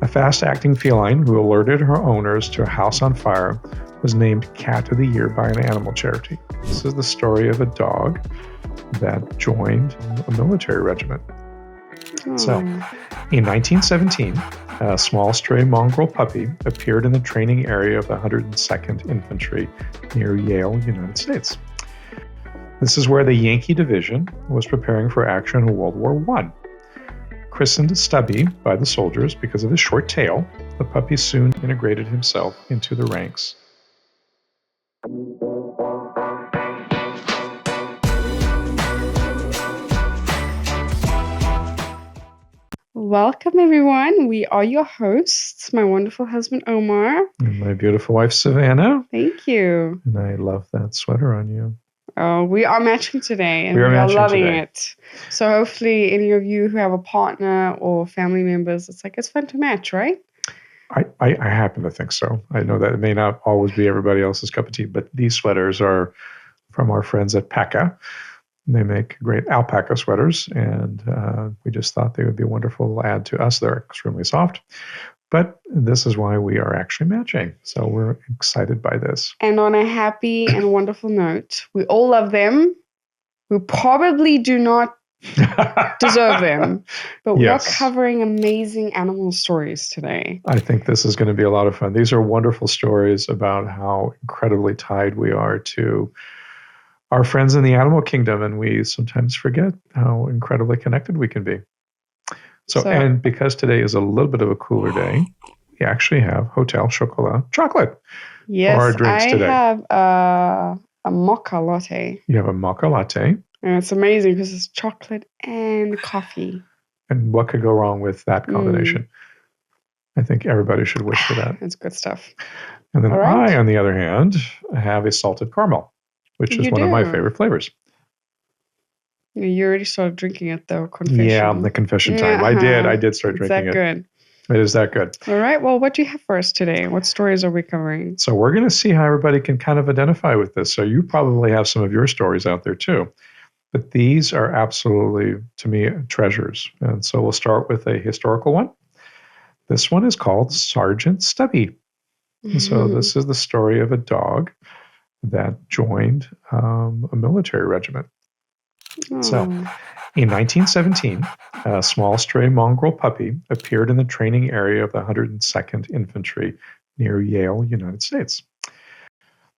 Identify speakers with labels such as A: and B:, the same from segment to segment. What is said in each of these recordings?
A: A fast-acting feline who alerted her owners to a house on fire was named Cat of the Year by an animal charity. This is the story of a dog that joined a military regiment. So, in 1917, a small stray mongrel puppy appeared in the training area of the 102nd Infantry near Yale, United States. This is where the Yankee Division was preparing for action in World War I. Christened Stubby by the soldiers because of his short tail, the puppy soon integrated himself into the ranks.
B: Welcome, everyone. We are your hosts, my wonderful husband, Omar.
A: And my beautiful wife, Savannah.
B: Thank you.
A: And I love that sweater on you.
B: Oh, we are matching today, and
A: we
B: are loving it. So hopefully any of you who have a partner or family members, it's fun to match, right?
A: I happen to think so. I know that it may not always be everybody else's cup of tea, but these sweaters are from our friends at Paca. They make great alpaca sweaters, and we just thought they would be a wonderful add to us. They're extremely soft. But this is why we are actually matching. So we're excited by this.
B: And on a happy and wonderful note, we all love them. We probably do not deserve them. But we are covering amazing animal stories today.
A: I think this is going to be a lot of fun. These are wonderful stories about how incredibly tied we are to our friends in the animal kingdom. And we sometimes forget how incredibly connected we can be. So, and because today is a little bit of a cooler day, we actually have Hotel Chocolat chocolate for our drinks today.
B: I have a mocha latte.
A: You have a mocha latte.
B: And it's amazing because it's chocolate and coffee.
A: And what could go wrong with that combination? I think everybody should wish for that.
B: It's good stuff.
A: And then I, on the other hand, have a salted caramel, which is one of my favorite flavors.
B: You already started drinking it, though. Confession.
A: Yeah, the confession time. I did start drinking it.
B: Is that good?
A: It is that good.
B: All right. Well, what do you have for us today? What stories are we covering?
A: So we're going to see how everybody can kind of identify with this. So you probably have some of your stories out there, too. But these are absolutely, to me, treasures. And so we'll start with a historical one. This one is called Sergeant Stubby. And so this is the story of a dog that joined a military regiment. So, in 1917, a small stray mongrel puppy appeared in the training area of the 102nd Infantry near Yale, United States.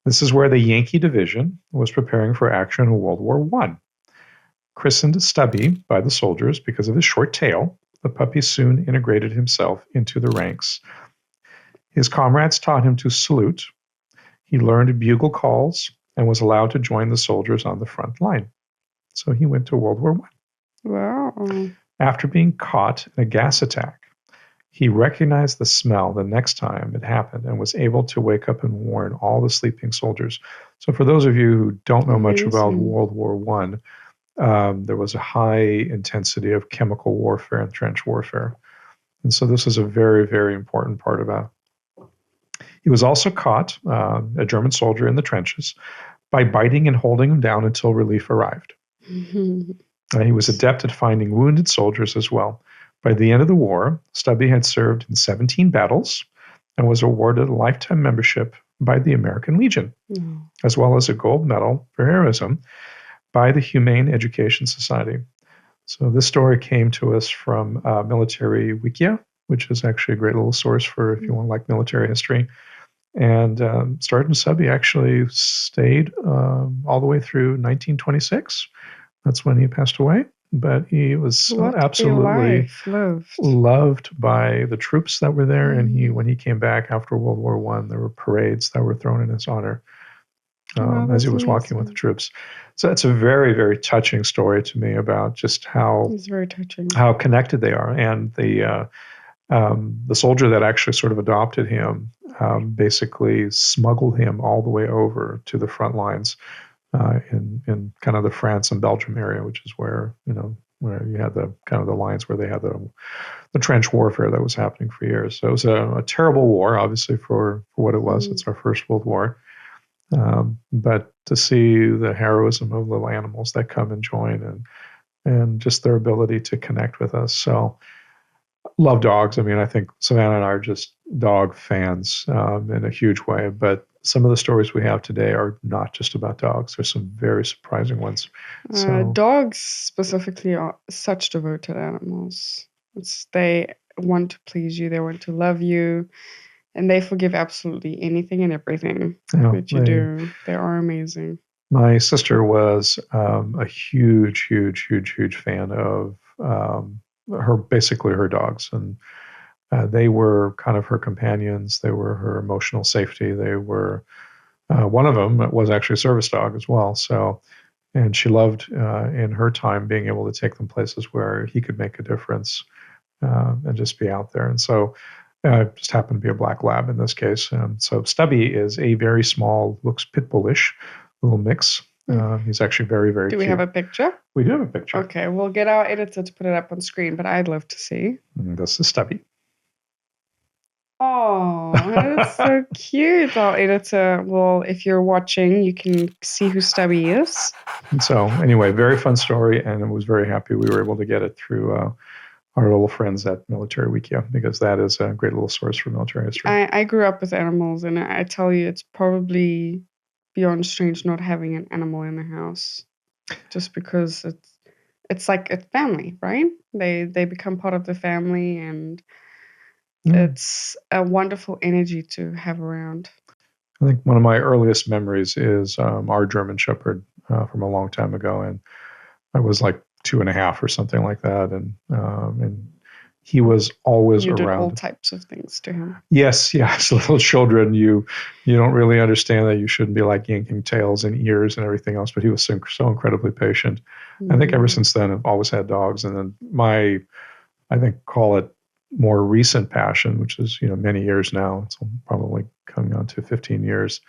A: This is where the Yankee Division was preparing for action in World War I. Christened Stubby by the soldiers because of his short tail, the puppy soon integrated himself into the ranks. His comrades taught him to salute. He learned bugle calls and was allowed to join the soldiers on the front line. So he went to World War I.
B: Wow.
A: After being caught in a gas attack, he recognized the smell the next time it happened and was able to wake up and warn all the sleeping soldiers. So for those of you who don't know much about World War I, there was a high intensity of chemical warfare and trench warfare. And so this is a very, very important part of that. He was also caught, a German soldier in the trenches, by biting and holding him down until relief arrived. He was adept at finding wounded soldiers as well. By the end of the war, Stubby had served in 17 battles and was awarded a lifetime membership by the American Legion, as well as a gold medal for heroism by the Humane Education Society. So this story came to us from Military Wikia, which is actually a great little source for if you want to like military history. And Sergeant Stubby actually stayed all the way through 1926. That's when he passed away. But he was absolutely loved by the troops that were there. And when he came back after World War I, there were parades that were thrown in his honor as he was walking with the troops. So it's a very, very touching story to me about just how connected they are. And the soldier that actually sort of adopted him basically smuggled him all the way over to the front lines in kind of the France and Belgium area, which is where you had the kind of the lines where they had the trench warfare that was happening for years. So it was a terrible war, obviously, for what it was. It's our first World War. But to see the heroism of little animals that come and join and just their ability to connect with us. So Love dogs. I mean, I think Savannah and I are just dog fans in a huge way. But some of the stories we have today are not just about dogs. There's some very surprising ones.
B: Dogs specifically are such devoted animals. They want to please you. They want to love you. And they forgive absolutely anything and everything that you do. They are amazing.
A: My sister was a huge, huge, huge, huge fan of her dogs, and they were kind of her companions. They were her emotional safety. They were one of them was actually a service dog as well. So, and she loved in her time being able to take them places where he could make a difference and just be out there. And so, just happened to be a black lab in this case. So Stubby is a very small, looks pit bullish little mix. He's actually very, very cute.
B: Do we have a picture?
A: We do have a picture.
B: Okay, we'll get our editor to put it up on screen, but I'd love to see.
A: And this is Stubby.
B: Oh, that's so cute. Our editor, well, if you're watching, you can see who Stubby is.
A: And so anyway, very fun story, and I was very happy we were able to get it through our little friends at Military Wikia, because that is a great little source for military history.
B: I grew up with animals, and I tell you, it's probably beyond strange not having an animal in the house, just because it's like a family, right? They become part of the family, and it's a wonderful energy to have around.
A: I think one of my earliest memories is our German Shepherd from a long time ago, and I was like 2.5 or something like that, and he was always around.
B: You did all types of things to him.
A: Yes. As little children, you don't really understand that you shouldn't be like yanking tails and ears and everything else, but he was so incredibly patient. I think ever since then, I've always had dogs. And then call it more recent passion, which is, many years now, it's probably coming on to 15 years,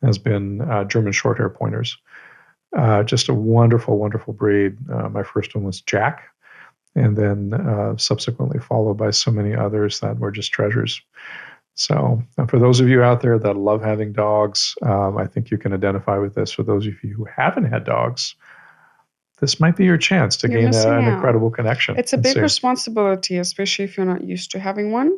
A: has been German Shorthair Pointers. Just a wonderful, wonderful breed. My first one was Jack, and then subsequently followed by so many others that were just treasures. So for those of you out there that love having dogs, I think you can identify with this. For those of you who haven't had dogs, this might be your chance to gain an incredible connection.
B: It's a big responsibility, especially if you're not used to having one.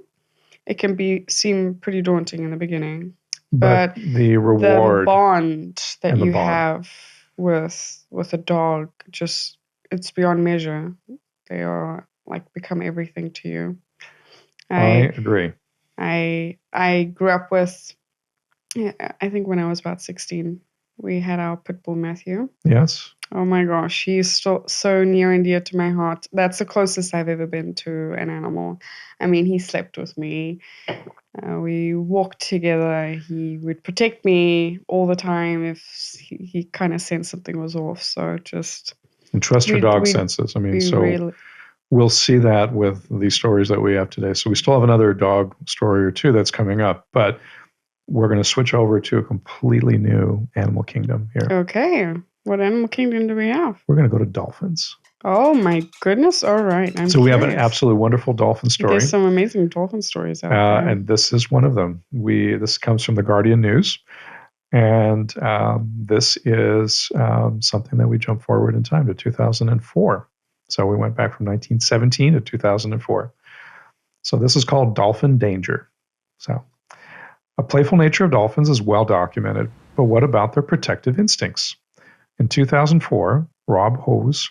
B: It can seem pretty daunting in the beginning. But
A: the reward,
B: the bond that you have with a dog, it's beyond measure. They are become everything to you.
A: I agree.
B: I grew up with, I think when I was about 16, we had our pit bull Matthew.
A: Yes.
B: Oh my gosh, he's still so near and dear to my heart. That's the closest I've ever been to an animal. I mean, he slept with me. We walked together. He would protect me all the time if he kind of sensed something was off. So just...
A: And trust your dog senses. I mean, we'll see that with these stories that we have today. So we still have another dog story or two that's coming up, but we're going to switch over to a completely new animal kingdom here.
B: Okay. What animal kingdom do we have?
A: We're going to go to dolphins.
B: Oh my goodness. All right.
A: We have an absolutely wonderful dolphin story.
B: There's some amazing dolphin stories out there.
A: And this is one of them. This comes from the Guardian News. And this is something that we jump forward in time to 2004. So we went back from 1917 to 2004. So this is called Dolphin Danger. So a playful nature of dolphins is well documented, but what about their protective instincts? In 2004, Rob Howes,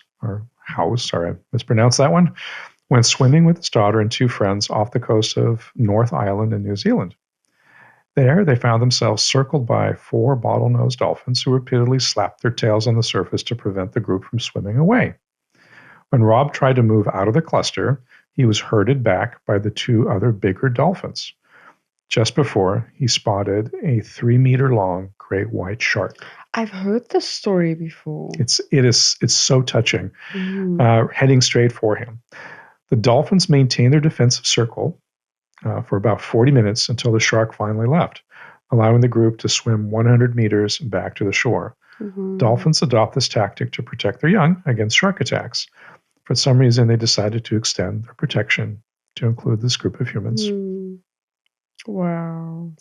A: sorry, I mispronounced that one, went swimming with his daughter and 2 friends off the coast of North Island in New Zealand. There, they found themselves circled by 4 bottlenose dolphins who repeatedly slapped their tails on the surface to prevent the group from swimming away. When Rob tried to move out of the cluster, he was herded back by the 2 other bigger dolphins. Just before, he spotted a 3-meter-long great white shark.
B: I've heard this story before.
A: It's so touching, heading straight for him. The dolphins maintained their defensive circle for about 40 minutes until the shark finally left, allowing the group to swim 100 meters back to the shore. Mm-hmm. Dolphins adopt this tactic to protect their young against shark attacks. For some reason, they decided to extend their protection to include this group of humans.
B: Wow.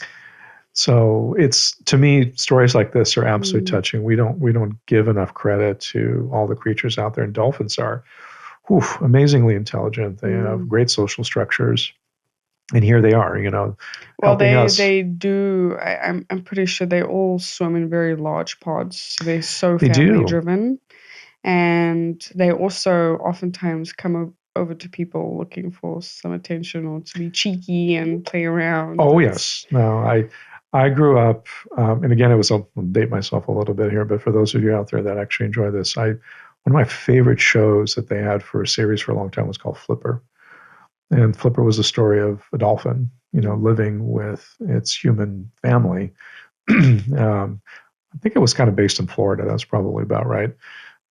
A: So to me, stories like this are absolutely touching. We don't give enough credit to all the creatures out there, and dolphins are amazingly intelligent. They have great social structures. And here they are,
B: Well,
A: helping us.
B: they do. I'm pretty sure they all swim in very large pods. So they're so
A: They
B: family
A: do.
B: driven. And they also oftentimes come over to people looking for some attention or to be cheeky and play around.
A: Oh, yes. No, I grew up, and again, I'll date myself a little bit here, but for those of you out there that actually enjoy this, one of my favorite shows that they had for a series for a long time was called Flipper. And Flipper was the story of a dolphin, living with its human family. I think it was kind of based in Florida. That's probably about right.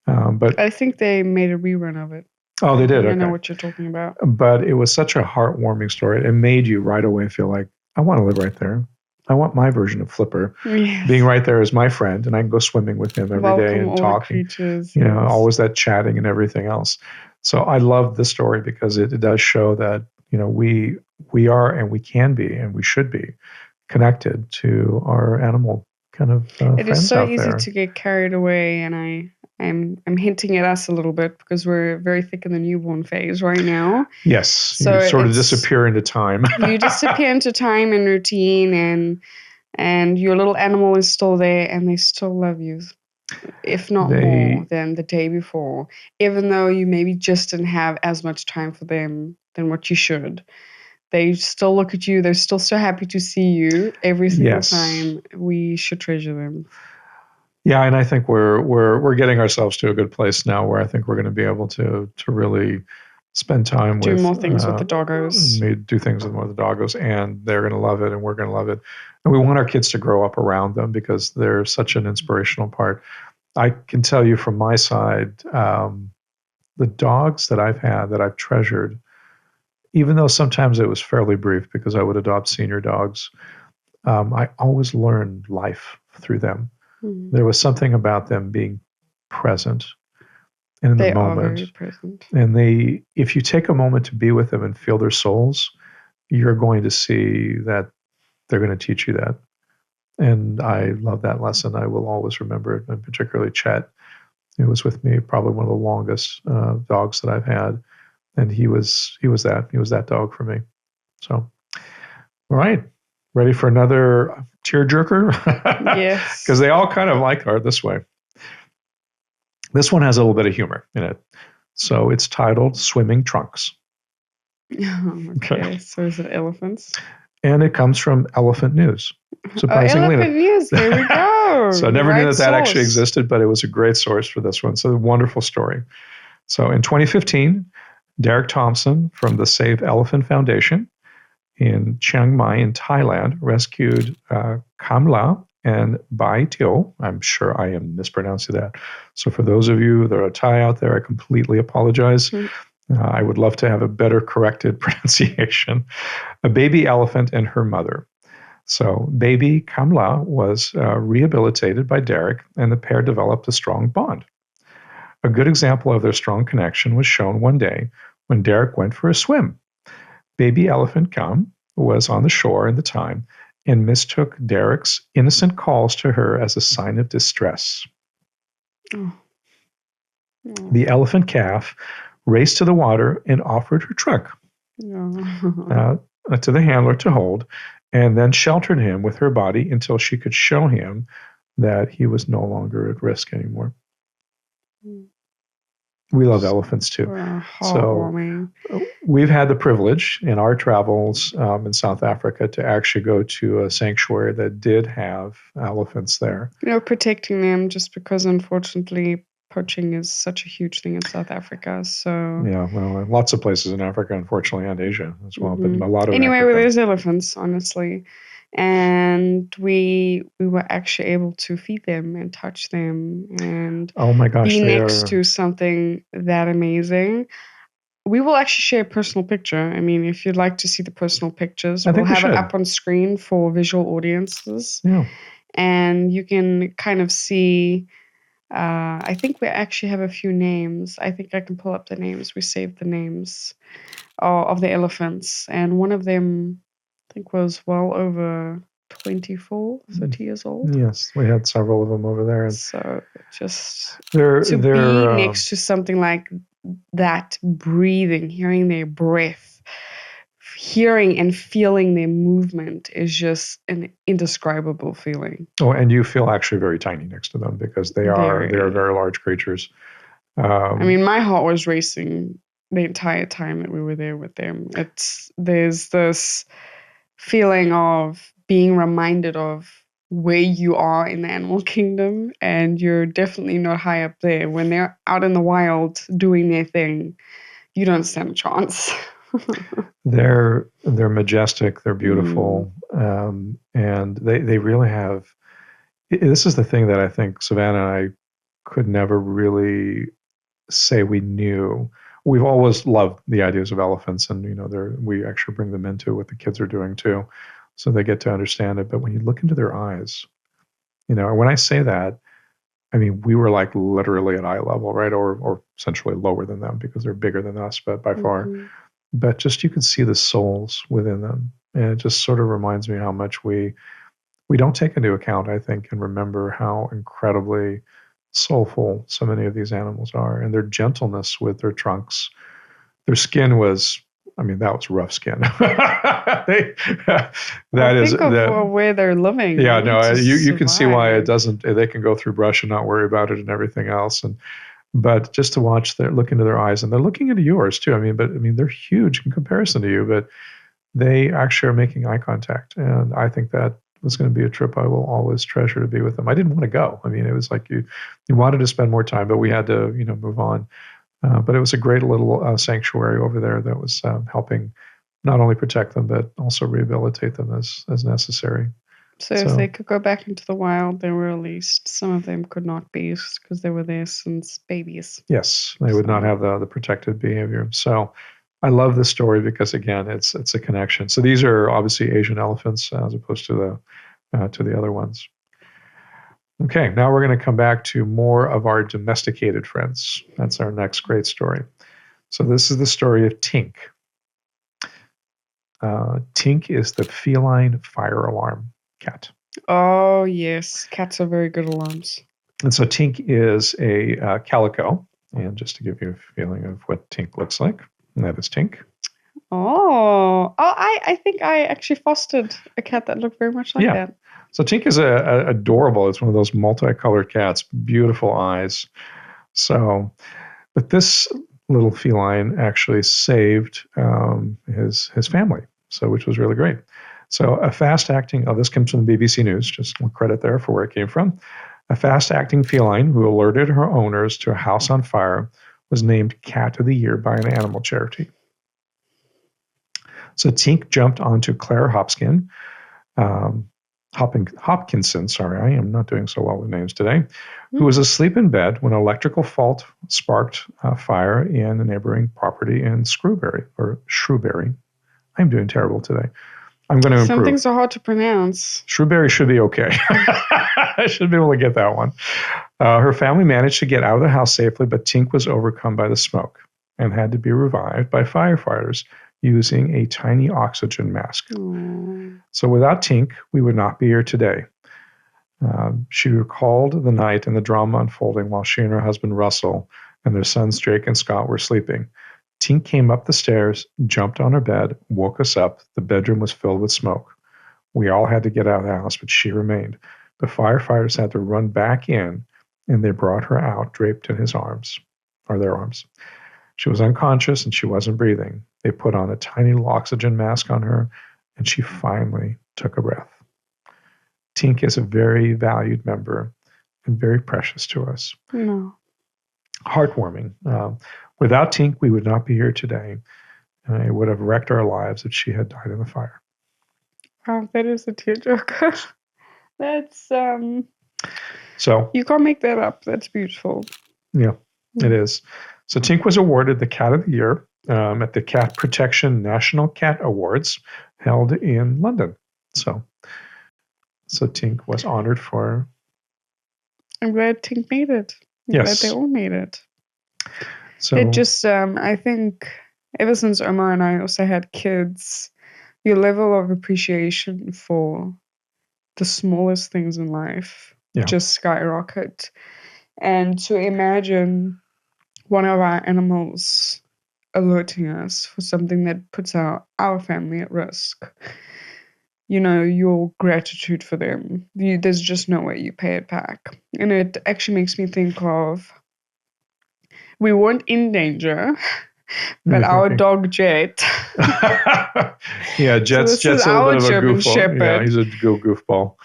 A: But
B: I think they made a rerun of it.
A: Oh, they did.
B: I
A: Okay.
B: know what you're talking about.
A: But it was such a heartwarming story. It made you right away feel like, I want to live right there. I want my version of Flipper being right there as my friend, and I can go swimming with him every day and talking. Always that chatting and everything else. So I love the story because it does show that we are and we can be and we should be connected to our animal kind of friends out there.
B: It is so easy to get carried away, and I'm hinting at us a little bit because we're very thick in the newborn phase right now.
A: Yes, so you sort of disappear into time.
B: You disappear into time and routine, and your little animal is still there, and they still love you, if not more than the day before, even though you maybe just didn't have as much time for them than what you should. They still look at you. They're still so happy to see you every single time. We should treasure them.
A: Yeah, and I think we're getting ourselves to a good place now where I think we're going to be able to really spend time
B: do more things with the doggos.
A: Do things with more of the doggos, and they're going to love it, and we're going to love it. And we want our kids to grow up around them because they're such an inspirational part. I can tell you from my side, the dogs that I've had that I've treasured, even though sometimes it was fairly brief because I would adopt senior dogs, I always learned life through them. There was something about them being present and in the moment.
B: They are very present.
A: And if you take a moment to be with them and feel their souls, you're going to see that they're going to teach you that. And I love that lesson. I will always remember it, and particularly Chet. He was with me, probably one of the longest dogs that I've had. And he was that dog for me. So, all right. Ready for another tearjerker?
B: Yes.
A: Because they all kind of are this way. This one has a little bit of humor in it. So it's titled Swimming Trunks.
B: Okay. So is it elephants?
A: And it comes from Elephant News.
B: Surprisingly. Elephant News. There we go.
A: So I never knew that actually existed, but it was a great source for this one. So a wonderful story. So in 2015, Derek Thompson from the Save Elephant Foundation in Chiang Mai in Thailand rescued Kamla and Bai Teo. I'm sure I am mispronouncing that. So for those of you that are Thai out there, I completely apologize. I would love to have a better corrected pronunciation. A baby elephant and her mother. So baby Kamla was rehabilitated by Derek, and the pair developed a strong bond. A good example of their strong connection was shown one day when Derek went for a swim. Baby elephant Kam was on the shore at the time and mistook Derek's innocent calls to her as a sign of distress. The elephant calf raced to the water and offered her trunk to the handler to hold, and then sheltered him with her body until she could show him that he was no longer at risk anymore. We love elephants too. So we've had the privilege in our travels in South Africa to actually go to a sanctuary that did have elephants there.
B: Protecting them, just because unfortunately poaching is such a huge thing in South Africa. So
A: yeah, well, lots of places in Africa, unfortunately, and Asia as well, but a lot of
B: where there's elephants, honestly. And we were actually able to feed them and touch them and
A: oh my gosh,
B: be next to something that amazing. We will actually share a personal picture. I mean, if you'd like to see the personal pictures, we'll have it up on screen for visual audiences.
A: Yeah.
B: And you can kind of see, I think we actually have a few names. I think I can pull up the names. We saved the names of the elephants. And one of them, I think, was well over 30 years old.
A: Yes, we had several of them over there. And
B: so just to be next to something like that breathing, hearing their breath, hearing and feeling their movement is just an indescribable feeling.
A: Oh, and you feel actually very tiny next to them because they are very large creatures.
B: I mean, my heart was racing the entire time that we were there with them. There's this feeling of being reminded of where you are in the animal kingdom, and you're definitely not high up there. When they're out in the wild doing their thing, you don't stand a chance.
A: They're majestic, they're beautiful, and they really have. This is the thing that I think Savannah and I could never really say we knew. We've always loved the ideas of elephants, and we actually bring them into what the kids are doing too, so they get to understand it. But when you look into their eyes, and when I say that, I mean we were like literally at eye level, right, or essentially lower than them because they're bigger than us, but by far. But just you could see the souls within them, and it just sort of reminds me how much we don't take into account, I think, and remember how incredibly soulful so many of these animals are, and their gentleness with their trunks. Their skin was, I mean, that was rough skin.
B: Think of where they're living.
A: Yeah, no, you can see why it doesn't. They can go through brush and not worry about it and everything else, but just to watch look into their eyes, and they're looking into yours too. I mean, they're huge in comparison to you, but they actually are making eye contact, and I think that was going to be a trip I will always treasure to be with them. I didn't want to go. I mean, it was like you wanted to spend more time, but we had to, move on. But it was a great little sanctuary over there that was helping not only protect them, but also rehabilitate them as necessary.
B: So if they could go back into the wild, they were released. Some of them could not be because they were there since babies.
A: Yes, they would not have the protected behavior. So I love this story because, again, it's a connection. So these are obviously Asian elephants as opposed to the other ones. Okay, now we're going to come back to more of our domesticated friends. That's our next great story. So this is the story of Tink. Tink is the feline fire alarm cat.
B: Oh, yes. Cats are very good alarms.
A: And so Tink is a calico. And just to give you a feeling of what Tink looks like, that is Tink.
B: I think I actually fostered a cat that looked very much like that.
A: So Tink is adorable. It's one of those multicolored cats, beautiful eyes. So, but this little feline actually saved his family, which was really great. So a fast-acting, this comes from the BBC News, just credit there for where it came from. A fast-acting feline who alerted her owners to a house on fire was named Cat of the Year by an animal charity. So Tink jumped onto Claire Hopkinson, I am not doing so well with names today, who was asleep in bed when an electrical fault sparked a fire in a neighboring property in Shrewsbury. I'm doing terrible today. I'm going to improve.
B: Some things are hard to pronounce.
A: Shrewsbury should be okay. I should be able to get that one. Her family managed to get out of the house safely, but Tink was overcome by the smoke and had to be revived by firefighters using a tiny oxygen mask.
B: Aww.
A: So without Tink, we would not be here today. She recalled the night and the drama unfolding while she and her husband Russell and their sons Jake and Scott were sleeping. Tink came up the stairs, jumped on her bed, woke us up. The bedroom was filled with smoke. We all had to get out of the house, but she remained. The firefighters had to run back in, and they brought her out draped in their arms. She was unconscious and she wasn't breathing. They put on a tiny little oxygen mask on her, and she finally took a breath. Tink is a very valued member and very precious to us.
B: No.
A: Heartwarming. Without Tink, we would not be here today. It would have wrecked our lives if she had died in the fire.
B: Wow, that is a tearjerker. That's
A: So
B: you can't make that up. That's beautiful.
A: Yeah, it is. So Tink was awarded the Cat of the Year at the Cat Protection National Cat Awards held in London. So Tink was honored for.
B: I'm glad Tink made it. I'm glad they all made it.
A: So
B: it just, I think, ever since Omar and I also had kids, your level of appreciation for the smallest things in life just skyrocket. And to imagine one of our animals alerting us for something that puts our family at risk, your gratitude for them, there's just no way you pay it back. And it actually makes me think of, we weren't in danger, but our dog Jet.
A: Yeah, Jet's a little bit of a goofball. Shepherd. Yeah, he's a goofball.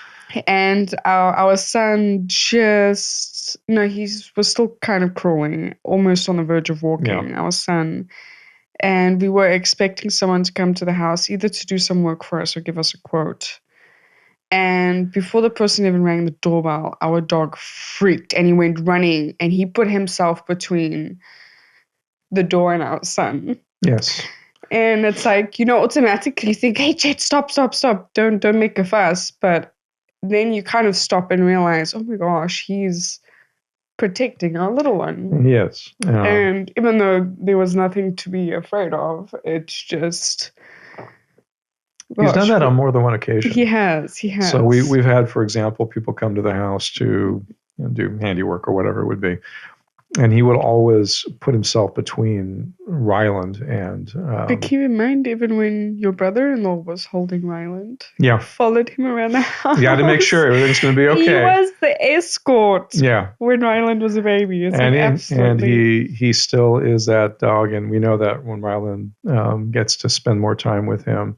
B: And our son he was still kind of crawling, almost on the verge of walking, our son. And we were expecting someone to come to the house, either to do some work for us or give us a quote. And before the person even rang the doorbell, our dog freaked and he went running and he put himself between the door and our son.
A: Yes.
B: And it's like, automatically you think, hey, Jet, stop. Don't make a fuss. But then you kind of stop and realize, oh my gosh, he's protecting our little one.
A: Yes.
B: And even though there was nothing to be afraid of, it's just...
A: He's done that on more than one occasion.
B: He has.
A: So we've had, for example, people come to the house to do handiwork or whatever it would be. And he would always put himself between Ryland and...
B: but keep in mind, even when your brother-in-law was holding Ryland, followed him around the house.
A: Yeah, to make sure everything's going to be okay.
B: He was the escort when Ryland was a baby.
A: And he still is that dog. And we know that when Ryland gets to spend more time with him,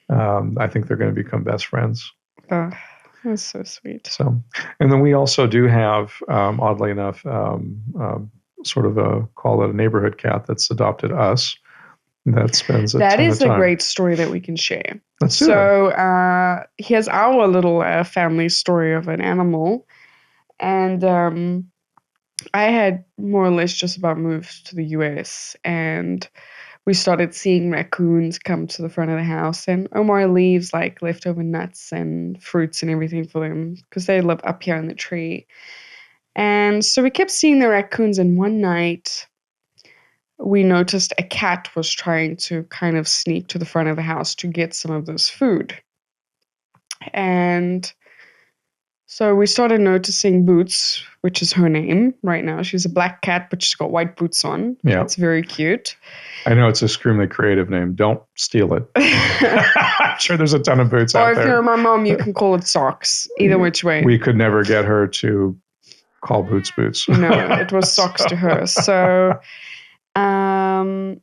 A: I think they're going to become best friends.
B: Oh, that's so sweet.
A: So, and then we also do have, oddly enough, sort of call it a neighborhood cat that's adopted us. That spends a ton of time.
B: That is a great story that we can share.
A: Let's do that.
B: So here's our little family story of an animal. And I had more or less just about moved to the US, and we started seeing raccoons come to the front of the house, and Omar leaves like leftover nuts and fruits and everything for them because they live up here in the tree. And so we kept seeing the raccoons, and one night we noticed a cat was trying to kind of sneak to the front of the house to get some of this food. And so we started noticing Boots, which is her name right now. She's a black cat, but she's got white boots on.
A: Yeah.
B: It's very cute.
A: I know it's an extremely creative name. Don't steal it. I'm sure there's a ton of Boots out there.
B: Or if you're my mom, you can call it Socks. Either which way.
A: We could never get her to call Boots.
B: No, it was Socks to her. So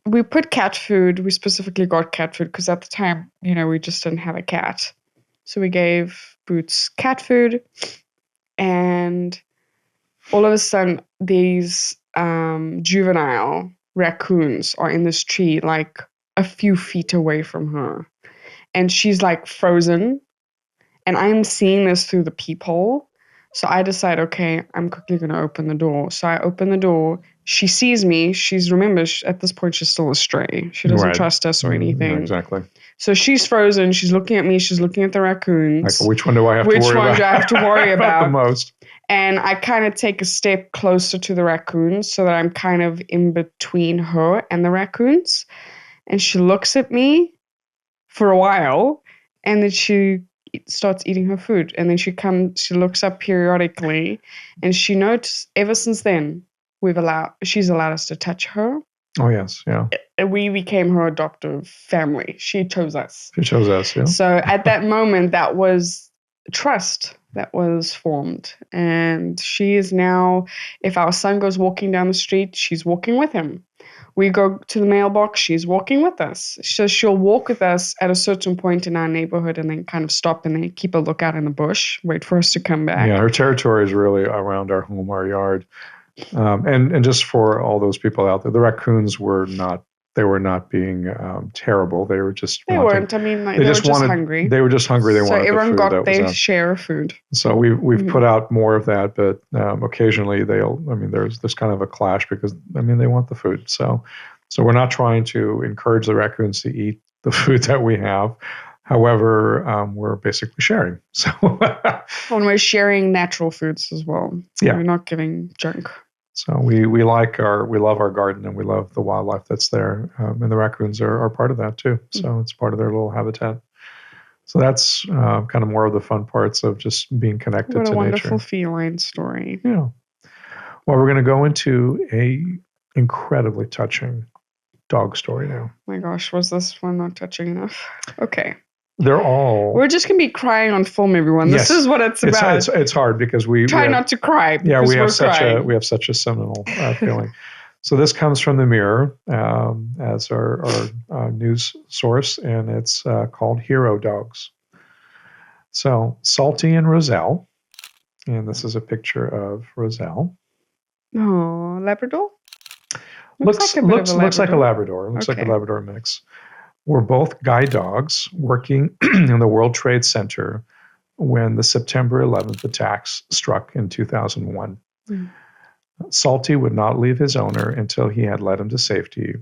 B: we put cat food. We specifically got cat food because at the time, we just didn't have a cat. So we gave Boots cat food, and all of a sudden these juvenile raccoons are in this tree like a few feet away from her, and she's like frozen, and I'm seeing this through the peephole. So I decide, okay, I'm quickly going to open the door. So I open the door. She sees me. Remember, at this point, she's still a stray. She doesn't trust us or anything.
A: Yeah, exactly.
B: So she's frozen. She's looking at me. She's looking at the raccoons.
A: Like, which one do I have to worry about?
B: Which one do I have to worry about?
A: The most?
B: And I kind of take a step closer to the raccoons so that I'm kind of in between her and the raccoons. And she looks at me for a while, and then she starts eating her food. And then she looks up periodically, and she notes ever since then she's allowed us to touch her.
A: Oh yes, yeah.
B: We became her adoptive family. She chose us.
A: Yeah.
B: So at that moment, that was trust that was formed, and she is now, if our son goes walking down the street, she's walking with him. We go to the mailbox, she's walking with us. So she'll walk with us at a certain point in our neighborhood and then kind of stop and then keep a lookout in the bush, wait for us to come back.
A: Yeah, her territory is really around our home, our yard. And just for all those people out there, the raccoons were not being terrible. They were just...
B: They weren't. I mean, they were just hungry.
A: They were just hungry. They wanted the food. So
B: everyone got their share of food.
A: So we've put out more of that, but occasionally there's kind of a clash because, they want the food. So we're not trying to encourage the raccoons to eat the food that we have. However, we're basically sharing. So
B: and we're sharing natural foods as well.
A: Yeah.
B: We're not giving junk.
A: So we love our garden, and we love the wildlife that's there, and the raccoons are part of that too. So it's part of their little habitat. So that's kind of more of the fun parts of just being connected to nature.
B: What a wonderful feline story.
A: Yeah. Well, we're going to go into a incredibly touching dog story now.
B: Oh my gosh, was this one not touching enough? Okay.
A: They're all...
B: We're just going to be crying on film, everyone.
A: Yes.
B: This is what it's about.
A: It's hard because we
B: try not to cry because
A: we have
B: such
A: a seminal feeling. So this comes from the Mirror as our news source, and it's called Hero Dogs. So Salty and Roselle, and this is a picture of Roselle.
B: Oh, Labrador?
A: Looks like a Labrador. Looks like a Labrador mix. We're both guide dogs working in the World Trade Center when the September 11th attacks struck in 2001. Mm. Salty would not leave his owner until he had led him to safety.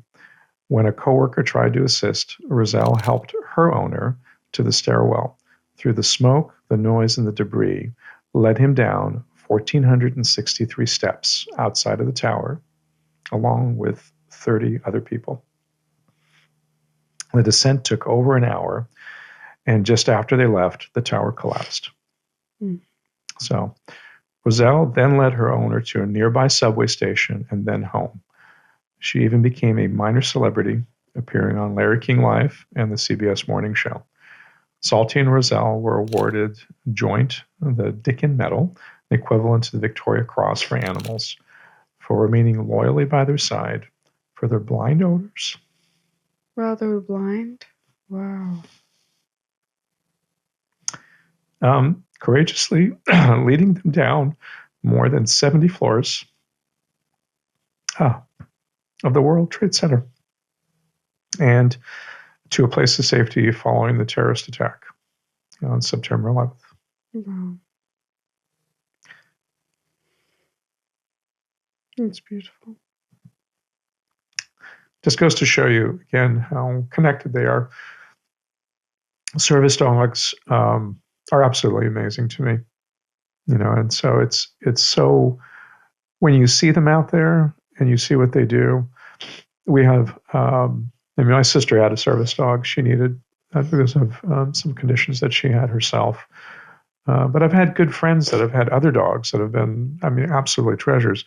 A: When a coworker tried to assist, Roselle helped her owner to the stairwell. Through the smoke, the noise, and the debris, led him down 1,463 steps outside of the tower, along with 30 other people. The descent took over an hour, and just after they left, the tower collapsed. Mm. So Roselle then led her owner to a nearby subway station and then home. She even became a minor celebrity, appearing on Larry King Live and the CBS Morning Show. Salty and Roselle were awarded joint the Dickin Medal, equivalent to the Victoria Cross for animals, for remaining loyally by their side for their blind owners.
B: Wow, they were blind? Wow.
A: Courageously leading them down more than 70 floors of the World Trade Center and to a place of safety following the terrorist attack on September 11th.
B: Wow. That's beautiful.
A: Just goes to show you, again, how connected they are. Service dogs are absolutely amazing to me, and so it's so, when you see them out there and you see what they do. We have, my sister had a service dog. She needed that because of some conditions that she had herself. But I've had good friends that have had other dogs that have been, absolutely treasures.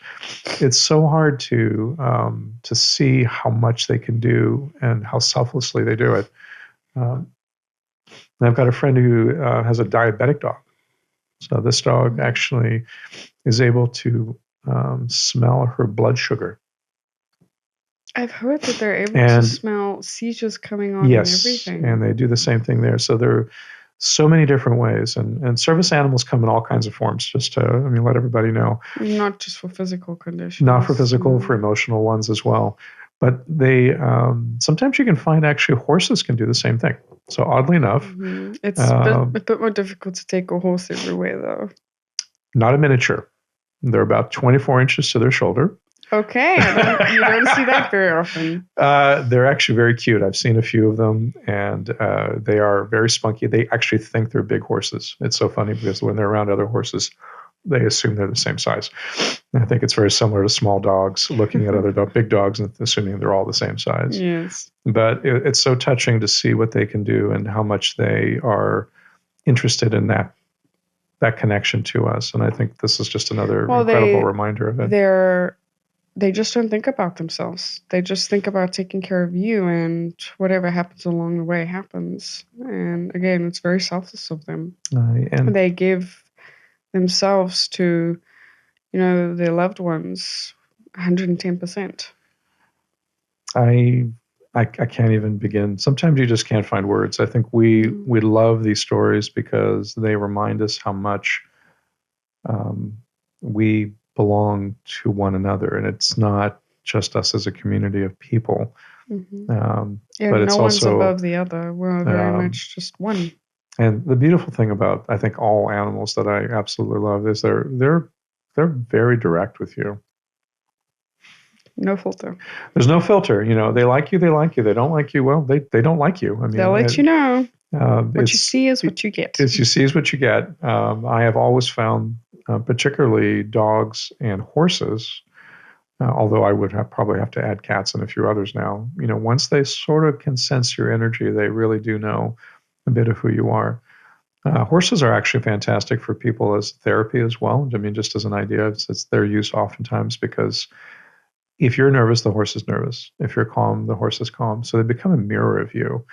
A: It's so hard to see how much they can do and how selflessly they do it. I've got a friend who has a diabetic dog. So this dog actually is able to smell her blood sugar.
B: I've heard that they're able to smell seizures coming on and everything.
A: And they do the same thing there. So there are so many different ways. And service animals come in all kinds of forms, just to let everybody know.
B: Not just for physical conditions.
A: Not for physical, for emotional ones as well. But they sometimes you can find actually horses can do the same thing. So oddly enough.
B: Mm-hmm. It's a bit more difficult to take a horse everywhere, though.
A: Not a miniature. They're about 24 inches to their shoulder.
B: Okay, you don't see that very often.
A: They're actually very cute. I've seen a few of them, and they are very spunky. They actually think they're big horses. It's so funny because when they're around other horses, they assume they're the same size. And I think it's very similar to small dogs looking at other big dogs and assuming they're all the same size.
B: Yes.
A: But it's so touching to see what they can do and how much they are interested in that connection to us. And I think this is just another incredible reminder of it.
B: They just don't think about themselves. They just think about taking care of you, and whatever happens along the way happens. And again, it's very selfless of them. And they give themselves to, their loved ones 110%.
A: I can't even begin. Sometimes you just can't find words. I think we love these stories because they remind us how much we belong to one another, and it's not just us as a community of people.
B: Mm-hmm.
A: But it's
B: no one's
A: also
B: above the other. We're very much just one.
A: And the beautiful thing about, I think, all animals that I absolutely love is they're very direct with you.
B: No filter.
A: There's no filter. They like you. They like you. They don't like you. Well, they don't like you.
B: They'll let you know. What you see is what you get.
A: You see is what you get. I have always found, particularly dogs and horses, although I would probably have to add cats and a few others now. Once they sort of can sense your energy, they really do know a bit of who you are. Horses are actually fantastic for people as therapy as well. Just as an idea, it's their use oftentimes because if you're nervous, the horse is nervous. If you're calm, the horse is calm. So they become a mirror of you.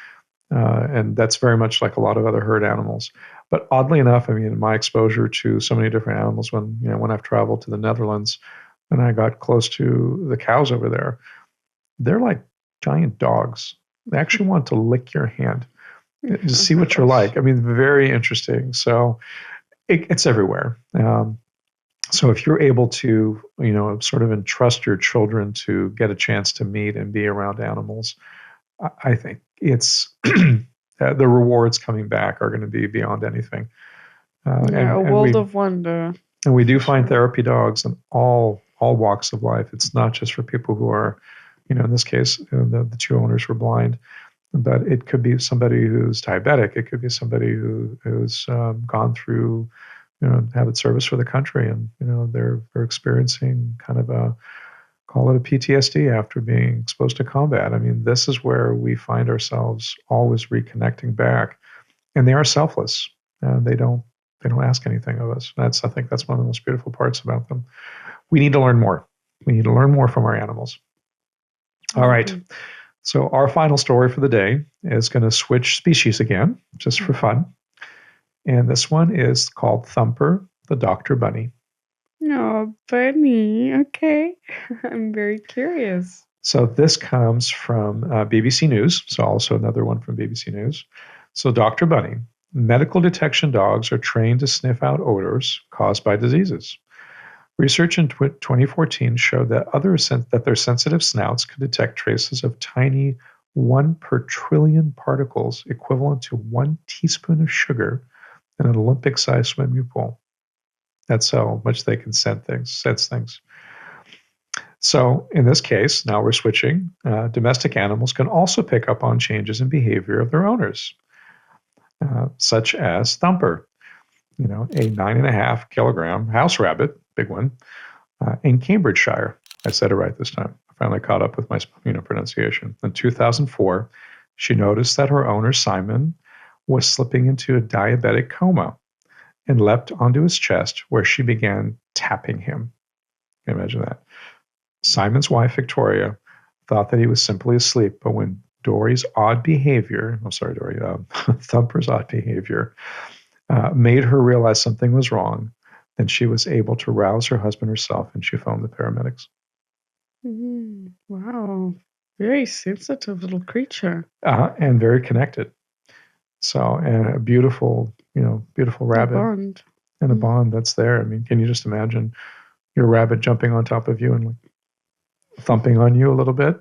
A: And that's very much like a lot of other herd animals. But oddly enough, I mean, my exposure to so many different animals when I've traveled to the Netherlands and I got close to the cows over there, they're like giant dogs. They actually want to lick your hand to see what you're like. I mean, very interesting. So it's everywhere. So if you're able to, sort of entrust your children to get a chance to meet and be around animals, I think it's the rewards coming back are going to be beyond anything.
B: A world of wonder.
A: And we do find therapy dogs in all walks of life. It's not just for people who are, in this case, the two owners were blind, but it could be somebody who's diabetic. It could be somebody who's gone through, had service for the country, and they're experiencing kind of call it a PTSD after being exposed to combat. I mean, this is where we find ourselves always reconnecting back, and they are selfless. They don't ask anything of us. I think that's one of the most beautiful parts about them. We need to learn more. We need to learn more from our animals. All right. So our final story for the day is going to switch species again, just for fun. And this one is called Thumper the Dr. Bunny.
B: Oh, Bunny. Okay. I'm very curious.
A: So this comes from BBC News. So also another one from BBC News. So Dr. Bunny. Medical detection dogs are trained to sniff out odors caused by diseases. Research in 2014 showed that their sensitive snouts could detect traces of tiny 1 per trillion particles equivalent to 1 teaspoon of sugar in an Olympic-sized swimming pool. That's how much they can sense things. So in this case, now we're switching. Domestic animals can also pick up on changes in behavior of their owners, such as Thumper, a 9.5 kilogram house rabbit, big one, in Cambridgeshire. I said it right this time. I finally caught up with my pronunciation. In 2004, she noticed that her owner, Simon, was slipping into a diabetic coma and leapt onto his chest, where she began tapping him. Can you imagine that? Simon's wife, Victoria, thought that he was simply asleep, but when Thumper's odd behavior made her realize something was wrong, then she was able to rouse her husband herself, and she phoned the paramedics.
B: Wow. Very sensitive little creature.
A: And very connected. So, and a beautiful rabbit.
B: A bond.
A: And a bond that's there. I mean, can you just imagine your rabbit jumping on top of you and thumping on you a little bit?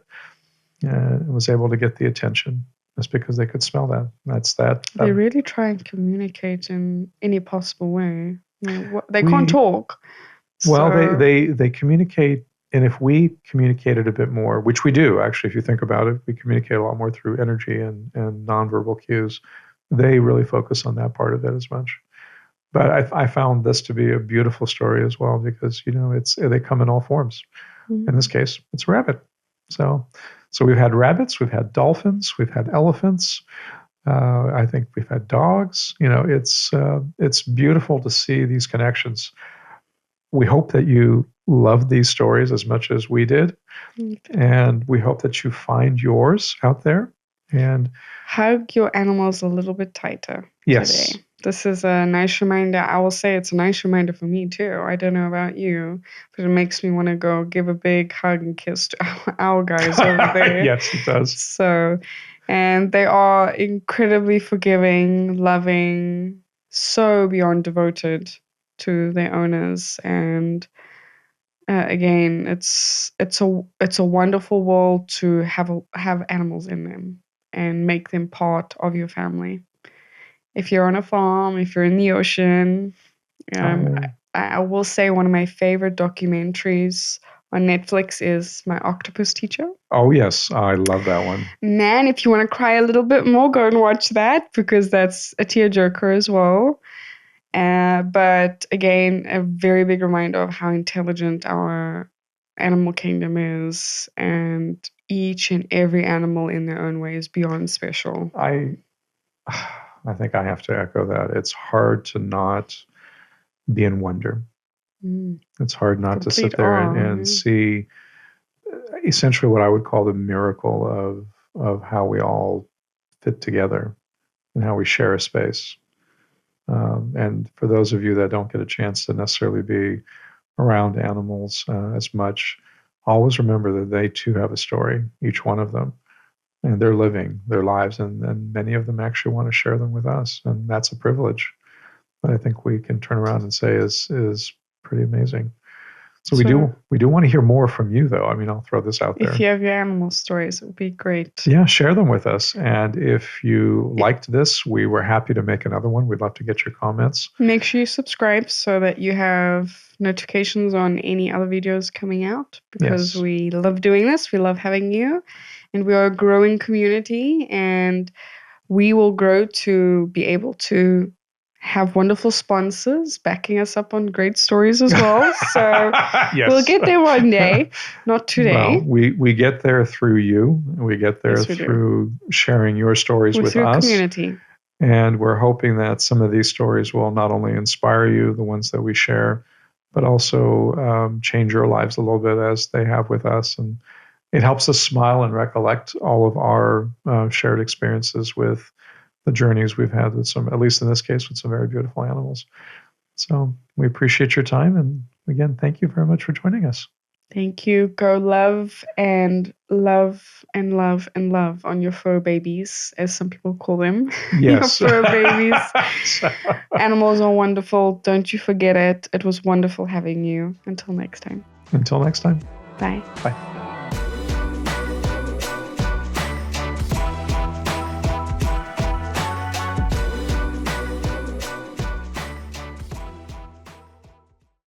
A: And was able to get the attention just because they could smell that. That's that.
B: They really try and communicate in any possible way. They can't talk.
A: Well, they communicate, and if we communicated a bit more, which we do actually, if you think about it, we communicate a lot more through energy and nonverbal cues. They really focus on that part of it as much. But I found this to be a beautiful story as well because they come in all forms. In this case, it's a rabbit. So we've had rabbits, we've had dolphins, we've had elephants. I think we've had dogs. It's beautiful to see these connections. We hope that you loved these stories as much as we did, and we hope that you find yours out there and
B: hug your animals a little bit tighter.
A: Yes.
B: Today. This is a nice reminder. I will say it's a nice reminder for me too. I don't know about you, but it makes me want to go give a big hug and kiss to our guys over there.
A: Yes, it does.
B: So, and they are incredibly forgiving, loving, so beyond devoted to their owners. And again, it's a wonderful world to have animals in them and make them part of your family. If you're on a farm, if you're in the ocean, I will say one of my favorite documentaries on Netflix is My Octopus Teacher.
A: Oh, yes. I love that one.
B: Man, if you want to cry a little bit more, go and watch that because that's a tearjerker as well. But again, a very big reminder of how intelligent our animal kingdom is, and each and every animal in their own way is beyond special.
A: I think I have to echo that. It's hard to not be in wonder. It's hard not to sit there and see essentially what I would call the miracle of how we all fit together and how we share a space. And for those of you that don't get a chance to necessarily be around animals as much, always remember that they too have a story, each one of them, and they're living their lives, and many of them actually want to share them with us, and that's a privilege that I think we can turn around and say is pretty amazing. So we do want to hear more from you, though. I mean, I'll throw this out there.
B: If you have your animal stories, it would be great.
A: Yeah, share them with us. And if you liked this, we were happy to make another one. We'd love to get your comments.
B: Make sure you subscribe so that you have notifications on any other videos coming out, because we love doing this. We love having you. And we are a growing community, and we will grow to be able to have wonderful sponsors backing us up on great stories as well. So we'll get there one day, not today.
A: Well, we get there through you. We get there through sharing your stories with us.
B: Community.
A: And we're hoping that some of these stories will not only inspire you, the ones that we share, but also change your lives a little bit as they have with us. And it helps us smile and recollect all of our shared experiences with the journeys we've had with some, at least in this case, with some very beautiful animals. So we appreciate your time. And again, thank you very much for joining us.
B: Thank you. Go love and love and love and love on your fur babies, as some people call them.
A: Yes.
B: Your fur babies. Animals are wonderful. Don't you forget it. It was wonderful having you. Until next time.
A: Until next time.
B: Bye.
A: Bye.